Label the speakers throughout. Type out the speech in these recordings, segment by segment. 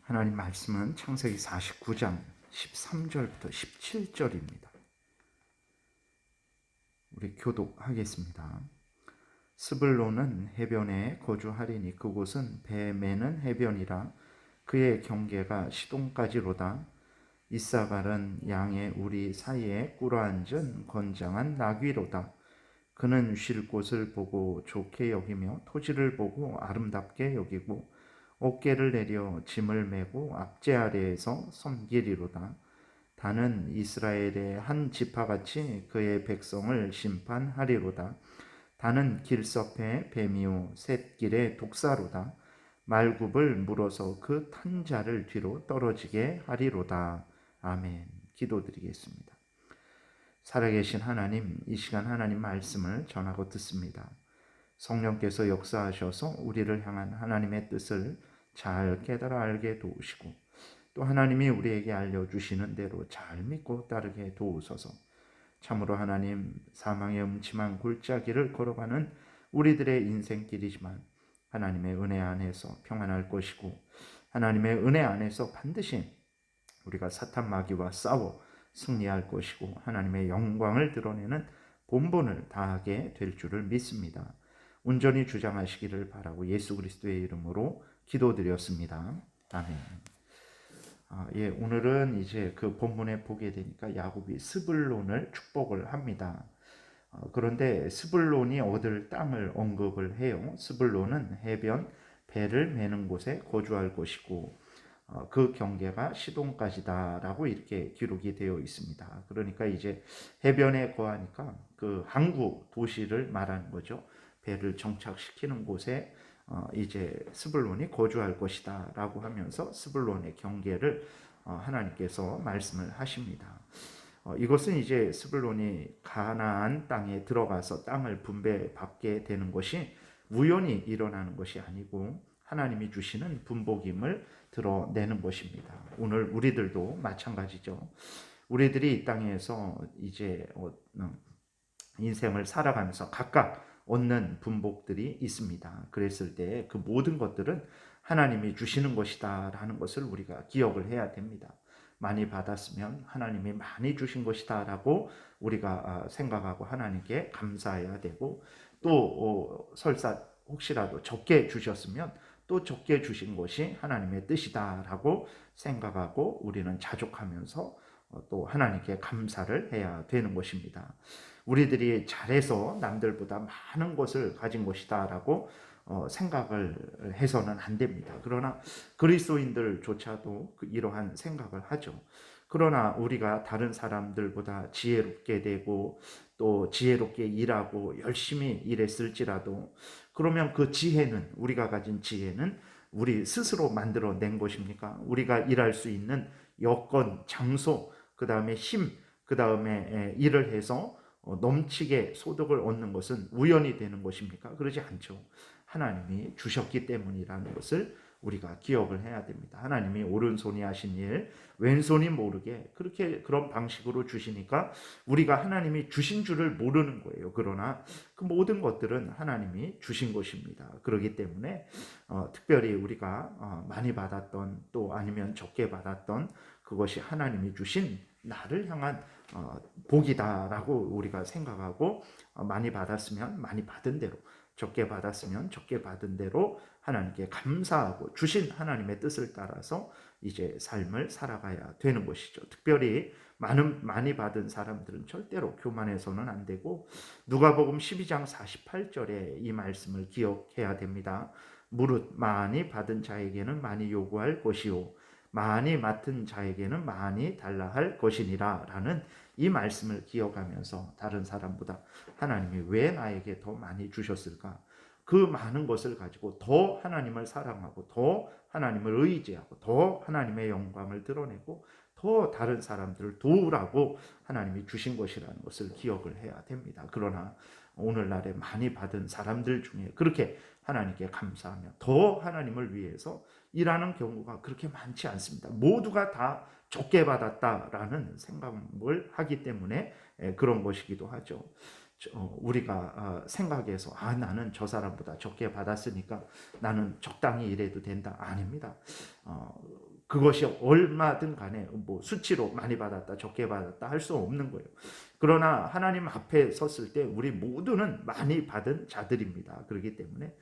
Speaker 1: 하나님 말씀은 창세기 49장 13절부터 17절입니다. 우리 교독하겠습니다. 스불론은 해변에 거주하리니 그곳은 배 매는 해변이라 그의 경계가 시돈까지로다. 이사갈은 양의 우리 사이에 꿇어앉은 건장한 나귀로다. 그는 쉴 곳을 보고 좋게 여기며 토지를 보고 아름답게 여기고 어깨를 내려 짐을 메고 압제 아래에서 섬기리로다. 다는 이스라엘의 한 지파같이 그의 백성을 심판하리로다. 다는 길섭의 뱀이요 샛길의 독사로다. 말굽을 물어서 그 탄 자를 뒤로 떨어지게 하리로다. 아멘. 기도드리겠습니다. 살아계신 하나님, 이 시간 하나님 말씀을 전하고 듣습니다. 성령께서 역사하셔서 우리를 향한 하나님의 뜻을 잘 깨달아 알게 도우시고 또 하나님이 우리에게 알려주시는 대로 잘 믿고 따르게 도우소서. 참으로 하나님, 사망의 음침한 골짜기를 걸어가는 우리들의 인생길이지만 하나님의 은혜 안에서 평안할 것이고 하나님의 은혜 안에서 반드시 우리가 사탄 마귀와 싸워 승리할 것이고 하나님의 영광을 드러내는 본분을 다하게 될 줄을 믿습니다. 온전히 주장하시기를 바라고 예수 그리스도의 이름으로 기도드렸습니다. 아멘. 오늘은 이제 그 본문에 보게 되니까 야곱이 스불론을 축복을 합니다. 그런데 스불론이 얻을 땅을 언급을 해요. 스불론은 해변 배를 매는 곳에 거주할 것이고 그 경계가 시돈까지다라고 이렇게 기록이 되어 있습니다. 그러니까 이제 해변에 거하니까 그 항구 도시를 말하는 거죠. 배를 정착시키는 곳에 이제 스불론이 거주할 것이다라고 하면서 스불론의 경계를 하나님께서 말씀을 하십니다. 이것은 이제 스불론이 가나안 땅에 들어가서 땅을 분배받게 되는 것이 우연히 일어나는 것이 아니고 하나님이 주시는 분복임을 드러내는 것입니다. 오늘 우리들도 마찬가지죠. 우리들이 이 땅에서 이제 인생을 살아가면서 각각 얻는 분복들이 있습니다. 그랬을 때 그 모든 것들은 하나님이 주시는 것이다 라는 것을 우리가 기억을 해야 됩니다. 많이 받았으면 하나님이 많이 주신 것이다 라고 우리가 생각하고 하나님께 감사해야 되고 또 설사 혹시라도 적게 주셨으면 또 적게 주신 것이 하나님의 뜻이다 라고 생각하고 우리는 자족하면서 또 하나님께 감사를 해야 되는 것입니다. 우리들이 잘해서 남들보다 많은 것을 가진 것이다 라고 생각을 해서는 안 됩니다. 그러나 그리스도인들조차도 이러한 생각을 하죠. 그러나 우리가 다른 사람들보다 지혜롭게 되고 또 지혜롭게 일하고 열심히 일했을지라도 그러면 그 지혜는 우리가 가진 지혜는 우리 스스로 만들어낸 것입니까? 우리가 일할 수 있는 여건, 장소, 그 다음에 힘, 그 다음에 일을 해서 넘치게 소득을 얻는 것은 우연이 되는 것입니까? 그러지 않죠. 하나님이 주셨기 때문이라는 것을 우리가 기억을 해야 됩니다. 하나님이 오른손이 하신 일, 왼손이 모르게 그런 방식으로 주시니까 우리가 하나님이 주신 줄을 모르는 거예요. 그러나 그 모든 것들은 하나님이 주신 것입니다. 그렇기 때문에 특별히 우리가 많이 받았던 또 아니면 적게 받았던 그것이 하나님이 주신 나를 향한 복이다라고 우리가 생각하고 많이 받았으면 많이 받은 대로 적게 받았으면 적게 받은 대로 하나님께 감사하고 주신 하나님의 뜻을 따라서 이제 삶을 살아가야 되는 것이죠. 특별히 많이 받은 사람들은 절대로 교만해서는 안 되고 누가복음 12장 48절에 이 말씀을 기억해야 됩니다. 무릇 많이 받은 자에게는 많이 요구할 것이요 많이 맡은 자에게는 많이 달라 할 것이니라 라는 이 말씀을 기억하면서 다른 사람보다 하나님이 왜 나에게 더 많이 주셨을까? 그 많은 것을 가지고 더 하나님을 사랑하고 더 하나님을 의지하고 더 하나님의 영광을 드러내고 더 다른 사람들을 도우라고 하나님이 주신 것이라는 것을 기억을 해야 됩니다. 그러나 오늘날에 많이 받은 사람들 중에 그렇게 하나님께 감사하며 더 하나님을 위해서 일하는 경우가 그렇게 많지 않습니다. 모두가 다 적게 받았다라는 생각을 하기 때문에 그런 것이기도 하죠. 우리가 생각해서 나는 저 사람보다 적게 받았으니까 나는 적당히 일해도 된다. 아닙니다. 그것이 얼마든 간에 뭐 수치로 많이 받았다 적게 받았다 할 수 없는 거예요. 그러나 하나님 앞에 섰을 때 우리 모두는 많이 받은 자들입니다. 그렇기 때문에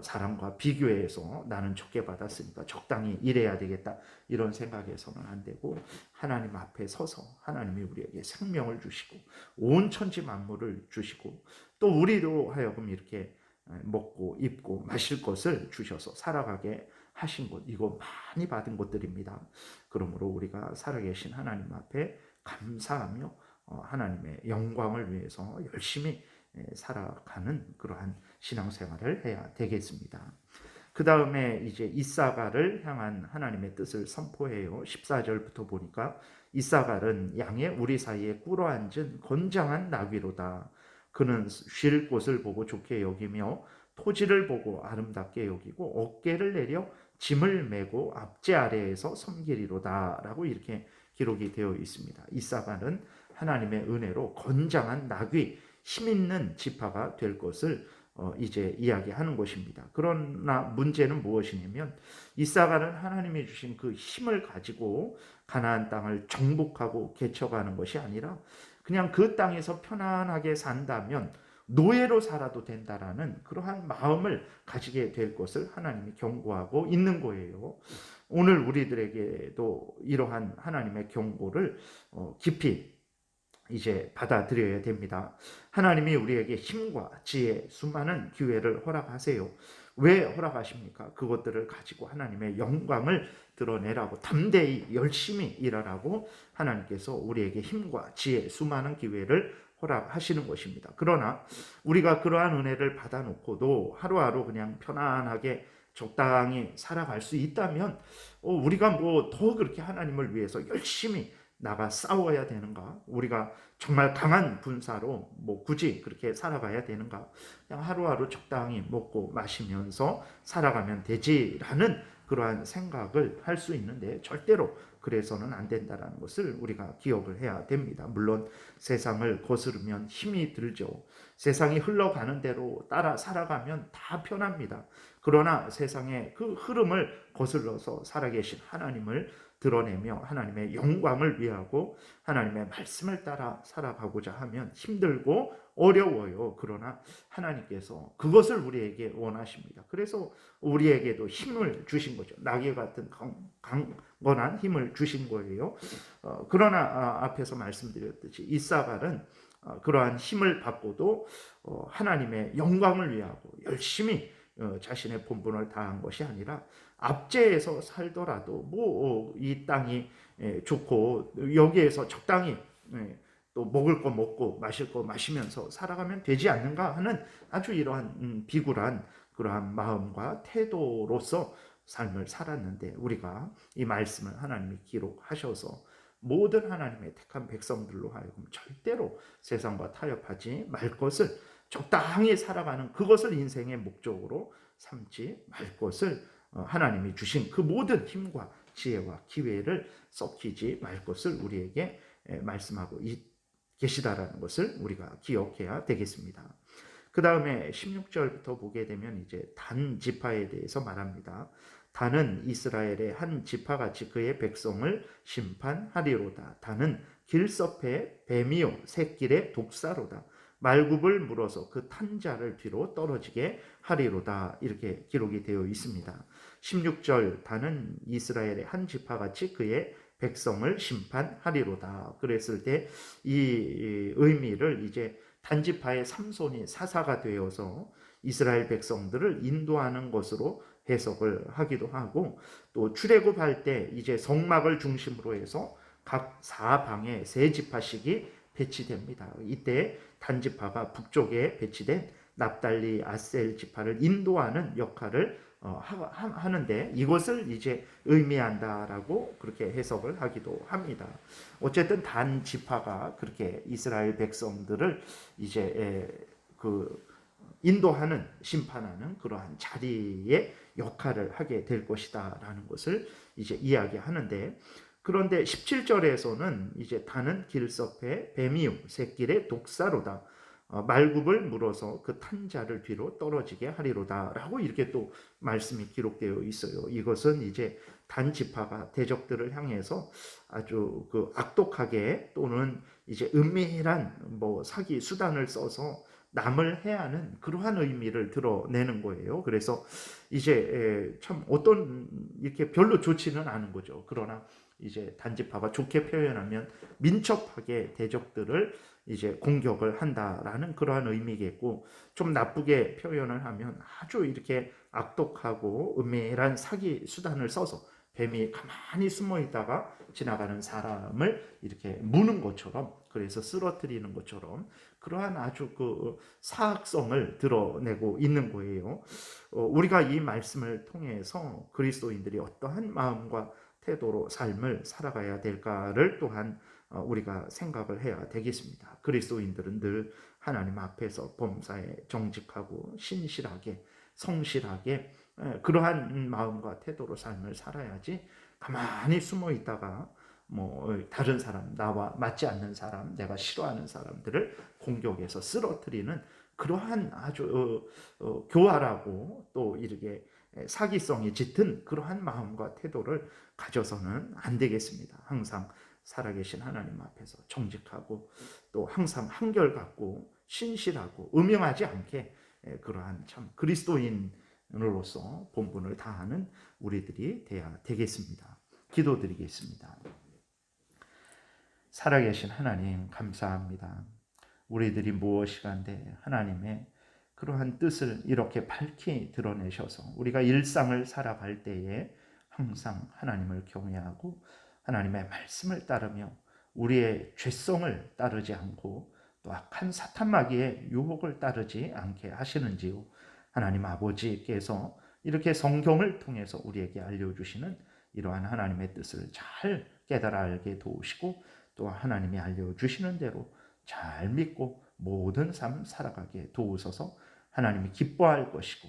Speaker 1: 사람과 비교해서 나는 적게 받았으니까 적당히 일해야 되겠다 이런 생각에서는 안 되고, 하나님 앞에 서서 하나님이 우리에게 생명을 주시고 온 천지 만물을 주시고 또 우리로 하여금 이렇게 먹고 입고 마실 것을 주셔서 살아가게 하신 것, 이거 많이 받은 것들입니다. 그러므로 우리가 살아계신 하나님 앞에 감사하며 하나님의 영광을 위해서 열심히 살아가는 그러한 신앙생활을 해야 되겠습니다. 그 다음에 이제 이사갈을 향한 하나님의 뜻을 선포해요. 14절부터 보니까 이사갈은 양의 우리 사이에 꿇어앉은 건장한 나귀로다. 그는 쉴 곳을 보고 좋게 여기며 토지를 보고 아름답게 여기고 어깨를 내려 짐을 메고 앞제 아래에서 섬기리로다 라고 이렇게 기록이 되어 있습니다. 이사갈은 하나님의 은혜로 건장한 나귀, 힘있는 지파가 될 것을 이제 이야기하는 것입니다. 그러나 문제는 무엇이냐면 이사갈은 하나님이 주신 그 힘을 가지고 가나안 땅을 정복하고 개척하는 것이 아니라 그냥 그 땅에서 편안하게 산다면 노예로 살아도 된다라는 그러한 마음을 가지게 될 것을 하나님이 경고하고 있는 거예요. 오늘 우리들에게도 이러한 하나님의 경고를 깊이 이제 받아들여야 됩니다. 하나님이 우리에게 힘과 지혜, 수많은 기회를 허락하세요. 왜 허락하십니까? 그것들을 가지고 하나님의 영광을 드러내라고, 담대히 열심히 일하라고 하나님께서 우리에게 힘과 지혜, 수많은 기회를 허락하시는 것입니다. 그러나 우리가 그러한 은혜를 받아놓고도 하루하루 그냥 편안하게 적당히 살아갈 수 있다면 우리가 뭐 더 그렇게 하나님을 위해서 열심히 나가 싸워야 되는가? 우리가 정말 강한 군사로 뭐 굳이 그렇게 살아가야 되는가? 그냥 하루하루 적당히 먹고 마시면서 살아가면 되지라는 그러한 생각을 할 수 있는데 절대로 그래서는 안 된다는 것을 우리가 기억을 해야 됩니다. 물론 세상을 거스르면 힘이 들죠. 세상이 흘러가는 대로 따라 살아가면 다 편합니다. 그러나 세상의 그 흐름을 거슬러서 살아계신 하나님을 드러내며 하나님의 영광을 위하고 하나님의 말씀을 따라 살아가고자 하면 힘들고 어려워요. 그러나 하나님께서 그것을 우리에게 원하십니다. 그래서 우리에게도 힘을 주신 거죠. 나귀 같은 강건한 힘을 주신 거예요. 그러나 앞에서 말씀드렸듯이 이사갈은 그러한 힘을 받고도 하나님의 영광을 위하고 열심히 자신의 본분을 다한 것이 아니라 압제에서 살더라도 뭐 이 땅이 좋고 여기에서 적당히 또 먹을 거 먹고 마실 거 마시면서 살아가면 되지 않는가 하는 아주 이러한 비굴한 그러한 마음과 태도로서 삶을 살았는데, 우리가 이 말씀을 하나님이 기록하셔서 모든 하나님의 택한 백성들로 하여금 절대로 세상과 타협하지 말 것을, 적당히 살아가는 그것을 인생의 목적으로 삼지 말 것을, 하나님이 주신 그 모든 힘과 지혜와 기회를 썩히지 말 것을 우리에게 말씀하고 계시다라는 것을 우리가 기억해야 되겠습니다. 그 다음에 16절부터 보게 되면 이제 단 지파에 대해서 말합니다. 단은 이스라엘의 한 지파같이 그의 백성을 심판하리로다. 단은 길섭의 뱀이요 새길의 독사로다. 말굽을 물어서 그 탄자를 뒤로 떨어지게 하리로다. 이렇게 기록이 되어 있습니다. 16절 단은 이스라엘의 한 지파같이 그의 백성을 심판하리로다. 그랬을 때 이 의미를 이제 단지파의 삼손이 사사가 되어서 이스라엘 백성들을 인도하는 것으로 해석을 하기도 하고, 또 출애굽할 때 이제 성막을 중심으로 해서 각 사방에 세 지파씩이 배치됩니다. 이때 단지파가 북쪽에 배치된 납달리 아셀 지파를 인도하는 역할을 하는데 이것을 이제 의미한다라고 그렇게 해석을 하기도 합니다. 어쨌든 단 지파가 그렇게 이스라엘 백성들을 이제 그 인도하는, 심판하는 그러한 자리의 역할을 하게 될 것이다라는 것을 이제 이야기하는데, 그런데 17절에서는 이제 단은 길섭의 뱀이요 새길의 독사로다. 말굽을 물어서 그 탄 자를 뒤로 떨어지게 하리로다라고 이렇게 또 말씀이 기록되어 있어요. 이것은 이제 단 지파가 대적들을 향해서 아주 그 악독하게 또는 이제 은밀한 뭐 사기 수단을 써서 남을 해하는 그러한 의미를 드러내는 거예요. 그래서 이제 참 어떤 이렇게 별로 좋지는 않은 거죠. 그러나 이제 단지파가 좋게 표현하면 민첩하게 대적들을 이제 공격을 한다라는 그러한 의미겠고, 좀 나쁘게 표현을 하면 아주 이렇게 악독하고 은밀한 사기 수단을 써서 뱀이 가만히 숨어 있다가 지나가는 사람을 이렇게 무는 것처럼, 그래서 쓰러뜨리는 것처럼 그러한 아주 그 사악성을 드러내고 있는 거예요. 우리가 이 말씀을 통해서 그리스도인들이 어떠한 마음과 태도로 삶을 살아가야 될까를 또한 우리가 생각을 해야 되겠습니다. 그리스도인들은 늘 하나님 앞에서 범사에 정직하고 신실하게 성실하게 그러한 마음과 태도로 삶을 살아야지, 가만히 숨어 있다가 뭐 다른 사람, 나와 맞지 않는 사람, 내가 싫어하는 사람들을 공격해서 쓰러뜨리는 그러한 아주 교활하고 또 이렇게 사기성이 짙은 그러한 마음과 태도를 가져서는 안 되겠습니다. 항상 살아계신 하나님 앞에서 정직하고 또 항상 한결같고 신실하고 음영하지 않게 그러한 참 그리스도인으로서 본분을 다하는 우리들이 돼야 되겠습니다. 기도드리겠습니다. 살아계신 하나님, 감사합니다. 우리들이 무엇이간데 하나님의 그러한 뜻을 이렇게 밝히 드러내셔서 우리가 일상을 살아갈 때에 항상 하나님을 경외하고 하나님의 말씀을 따르며 우리의 죄성을 따르지 않고 또 악한 사탄 마귀의 유혹을 따르지 않게 하시는지요. 하나님 아버지께서 이렇게 성경을 통해서 우리에게 알려주시는 이러한 하나님의 뜻을 잘 깨달아 알게 도우시고 또 하나님이 알려주시는 대로 잘 믿고 모든 삶 살아가게 도우소서. 하나님이 기뻐할 것이고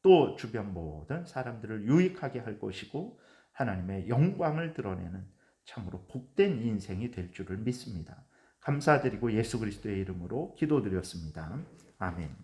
Speaker 1: 또 주변 모든 사람들을 유익하게 할 것이고 하나님의 영광을 드러내는 참으로 복된 인생이 될 줄을 믿습니다. 감사드리고 예수 그리스도의 이름으로 기도드렸습니다. 아멘.